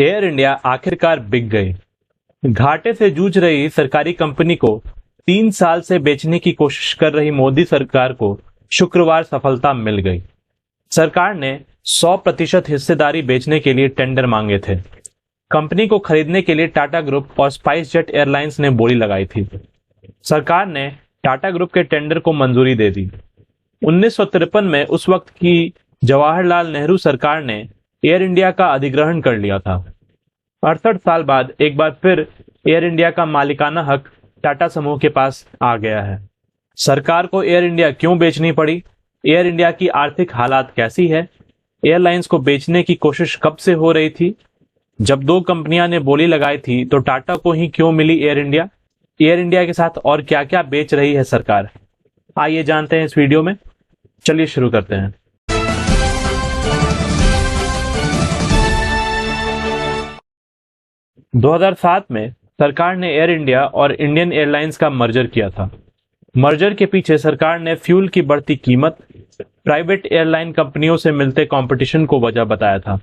Air India आखिरकार बिक गई। घाटे से जूझ रही सरकारी कंपनी को 3 साल से बेचने की कोशिश कर रही मोदी सरकार को शुक्रवार सफलता मिल गई। सरकार ने 100% हिस्सेदारी बेचने के लिए टेंडर मांगे थे। कंपनी को खरीदने के लिए टाटा ग्रुप और स्पाइस जेट एयरलाइंस ने बोली लगाई थी। सरकार ने टाटा ग्रुप के टेंडर को मंजूरी दे दी। 1953 में उस वक्त की जवाहरलाल नेहरू सरकार ने एयर इंडिया का अधिग्रहण कर लिया था। 68 साल बाद एक बार फिर एयर इंडिया का मालिकाना हक टाटा समूह के पास आ गया है। सरकार को एयर इंडिया क्यों बेचनी पड़ी? एयर इंडिया की आर्थिक हालात कैसी है? एयरलाइंस को बेचने की कोशिश कब से हो रही थी? जब दो कंपनियां ने बोली लगाई थी तो टाटा को ही क्यों मिली एयर इंडिया? एयर इंडिया के साथ और क्या क्या बेच रही है सरकार? आइए जानते हैं इस वीडियो में। चलिए शुरू करते हैं। - 2007 में सरकार ने एयर इंडिया और इंडियन एयरलाइंस का मर्जर किया था। मर्जर के पीछे सरकार ने फ्यूल की बढ़ती कीमत, प्राइवेट एयरलाइन कंपनियों से मिलते कंपटीशन को वजह बताया था।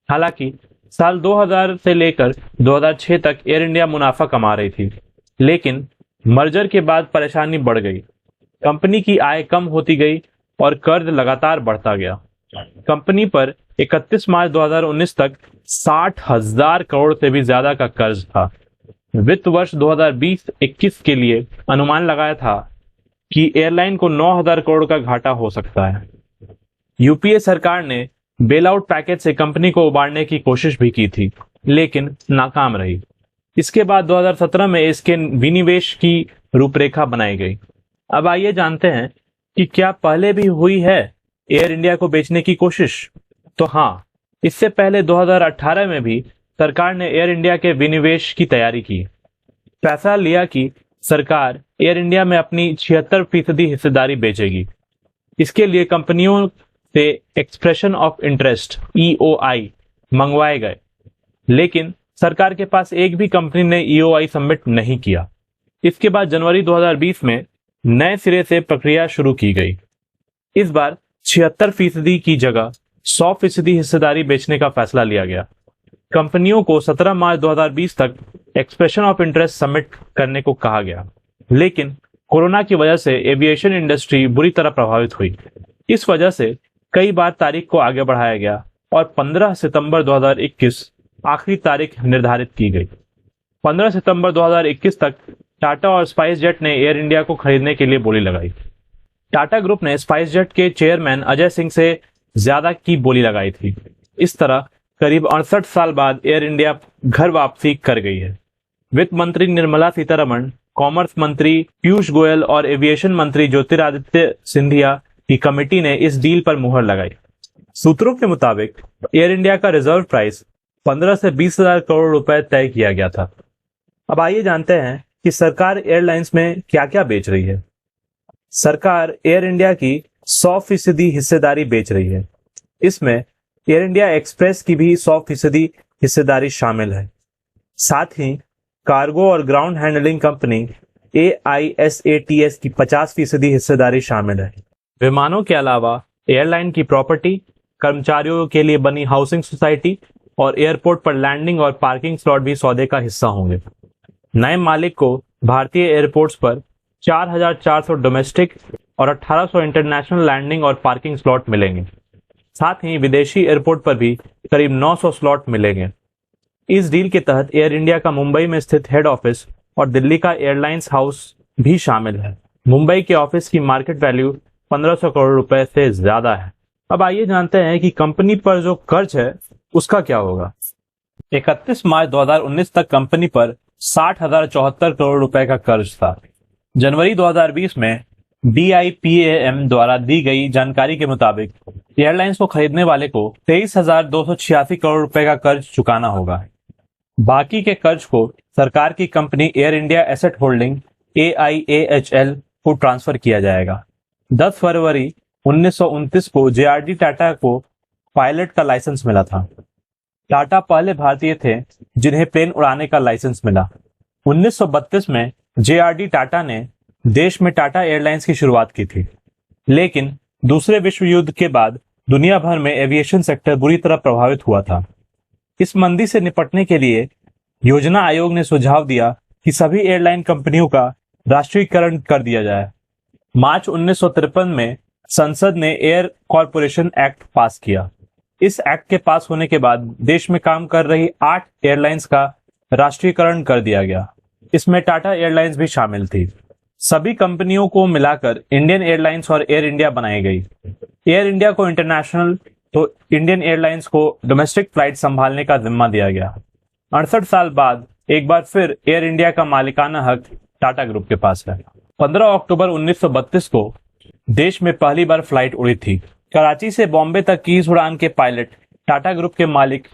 हालांकि साल 2000 से लेकर 2006 तक एयर इंडिया मुनाफा कमा रही थी, लेकिन मर्जर के बाद परेशानी बढ़ गई। कंपनी की आय कम होती गई और कर्ज लगातार बढ़ता गया। कंपनी पर 31 मार्च 2019 तक 60,000 करोड़ से भी ज्यादा का कर्ज था। वित्त वर्ष 2020-21 के लिए अनुमान लगाया था कि एयरलाइन को 9,000 करोड़ का घाटा हो सकता है। यूपीए सरकार ने बेल आउट पैकेज से कंपनी को उबारने की कोशिश भी की थी, लेकिन नाकाम रही। इसके बाद 2017 में इसके विनिवेश की रूपरेखा बनाई गई। अब आइए जानते हैं कि क्या पहले भी हुई है एयर इंडिया को बेचने की कोशिश? तो हाँ, इससे पहले 2018 में भी सरकार ने एयर इंडिया के विनिवेश की तैयारी की। फैसला लिया कि सरकार एयर इंडिया में अपनी 76% हिस्सेदारी बेचेगी। इसके लिए कंपनियों से एक्सप्रेशन ऑफ इंटरेस्ट EOI मंगवाए गए, लेकिन सरकार के पास एक भी कंपनी ने EOI सबमिट नहीं किया। इसके बाद जनवरी 2020 में नए सिरे से प्रक्रिया शुरू की गई। इस बार 76% की जगह 100% हिस्सेदारी बेचने का फैसला लिया गया। कंपनियों को 17 मार्च 2020 तक एक्सप्रेशन ऑफ इंटरेस्ट सबमिट करने को कहा गया, लेकिन कोरोना की वजह से एविएशन इंडस्ट्री बुरी तरह प्रभावित हुई। इस वजह से कई बार तारीख को आगे बढ़ाया गया और 15 सितंबर 2021 आखिरी तारीख निर्धारित की गई। 15 सितंबर 2021 तक टाटा और स्पाइस जेट ने एयर इंडिया को खरीदने के लिए बोली लगाई। टाटा ग्रुप ने स्पाइस जेट के चेयरमैन अजय सिंह से ज्यादा की बोली लगाई थी। इस तरह करीब 68 साल बाद एयर इंडिया घर वापसी कर गई है। वित्त मंत्री निर्मला सीतारमण, कॉमर्स मंत्री पीयूष गोयल और एविएशन मंत्री ज्योतिरादित्य सिंधिया की कमेटी ने इस डील पर मुहर लगाई। सूत्रों के मुताबिक एयर इंडिया का रिजर्व प्राइस 15 से 20,000 करोड़ रुपए तय किया गया था। अब आइए जानते हैं कि सरकार एयरलाइंस में क्या क्या बेच रही है। सरकार एयर इंडिया की 100% हिस्सेदारी बेच रही है। इसमें एयर इंडिया एक्सप्रेस की भी 100% हिस्सेदारी शामिल है। साथ ही कार्गो और ग्राउंड हैंडलिंग कंपनी AISATS की 50% हिस्सेदारी शामिल है। विमानों के अलावा एयरलाइन की प्रॉपर्टी, कर्मचारियों के लिए बनी हाउसिंग सोसाइटी और एयरपोर्ट पर लैंडिंग और पार्किंग स्लॉट भी सौदे का हिस्सा होंगे। नए मालिक को भारतीय एयरपोर्ट्स पर 4,400 डोमेस्टिक और 1,800 इंटरनेशनल लैंडिंग और पार्किंग स्लॉट मिलेंगे। साथ ही विदेशी एयरपोर्ट पर भी करीब 900 स्लॉट मिलेंगे। इस डील के तहत एयर इंडिया का मुंबई में स्थित हेड ऑफिस और दिल्ली का एयरलाइंस हाउस भी शामिल है। मुंबई के ऑफिस की मार्केट वैल्यू 1500 करोड़ रुपए से ज्यादा है। अब आइए जानते हैं कि कंपनी पर जो कर्ज है उसका क्या होगा। 31 मार्च 2019 तक कंपनी पर 60,074 करोड़ रुपए का कर्ज था। जनवरी 2020 में DIPAM द्वारा दी गई जानकारी के मुताबिक एयरलाइंस को खरीदने वाले को 23,286 करोड़ रुपए का कर्ज चुकाना होगा। बाकी के कर्ज को सरकार की company air India asset holding AIAHL को ट्रांसफर किया जाएगा। 10 फरवरी 1929 को JRD टाटा को पायलट का लाइसेंस मिला था। टाटा पहले भारतीय थे जिन्हें प्लेन उड़ाने का लाइसेंस मिला। 1932 में JRD टाटा ने देश में टाटा एयरलाइंस की शुरुआत की थी, लेकिन दूसरे विश्व युद्ध के बाद दुनिया भर में एविएशन सेक्टर बुरी तरह प्रभावित हुआ था। इस मंदी से निपटने के लिए योजना आयोग ने सुझाव दिया कि सभी एयरलाइन कंपनियों का राष्ट्रीयकरण कर दिया जाए। मार्च 1953 में संसद ने एयर कॉरपोरेशन एक्ट पास किया। इस एक्ट के पास होने के बाद देश में काम कर रही 8 एयरलाइंस का राष्ट्रीयकरण कर दिया गया। इसमें टाटा एयरलाइंस भी शामिल थी। सभी कंपनियों को मिलाकर इंडियन एयरलाइंस और एयर इंडिया बनाई गई। एयर इंडिया को इंटरनेशनल तो इंडियन एयरलाइंस को डोमेस्टिक फ्लाइट संभालने का जिम्मा दिया गया। 68 साल बाद एक बार फिर एयर इंडिया का मालिकाना हक टाटा ग्रुप के पास है। 15 अक्टूबर 1932 को देश में पहली बार फ्लाइट उड़ी थी। कराची से बॉम्बे तक की इस उड़ान के पायलट टाटा ग्रुप के मालिक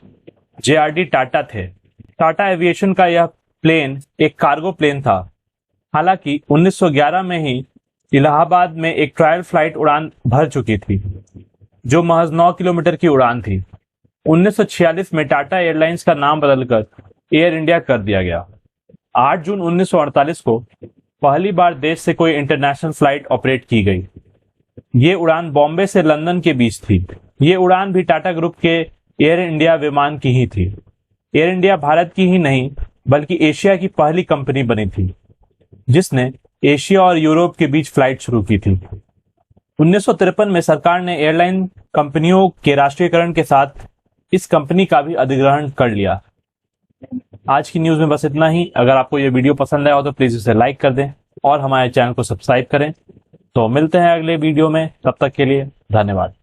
JRD टाटा थे। टाटा एविएशन का यह प्लेन एक कार्गो प्लेन था। हालांकि 1911 में ही इलाहाबाद में एक ट्रायल फ्लाइट उड़ान भर चुकी थी, जो महज 9 किलोमीटर की उड़ान थी। 1946 में टाटा एयरलाइंस का नाम बदलकर एयर इंडिया कर दिया गया। 8 जून 1948 को पहली बार देश से कोई इंटरनेशनल फ्लाइट ऑपरेट की गई। ये उड़ान बॉम्बे से लंदन के बीच थी। ये उड़ान भी टाटा ग्रुप के एयर इंडिया विमान की ही थी। एयर इंडिया भारत की ही नहीं बल्कि एशिया की पहली कंपनी बनी थी जिसने एशिया और यूरोप के बीच फ्लाइट शुरू की थी। 1953 में सरकार ने एयरलाइन कंपनियों के राष्ट्रीयकरण के साथ इस कंपनी का भी अधिग्रहण कर लिया। आज की न्यूज में बस इतना ही। अगर आपको ये वीडियो पसंद आया हो तो प्लीज इसे लाइक कर दें और हमारे चैनल को सब्सक्राइब करें। तो मिलते हैं अगले वीडियो में, तब तक के लिए धन्यवाद।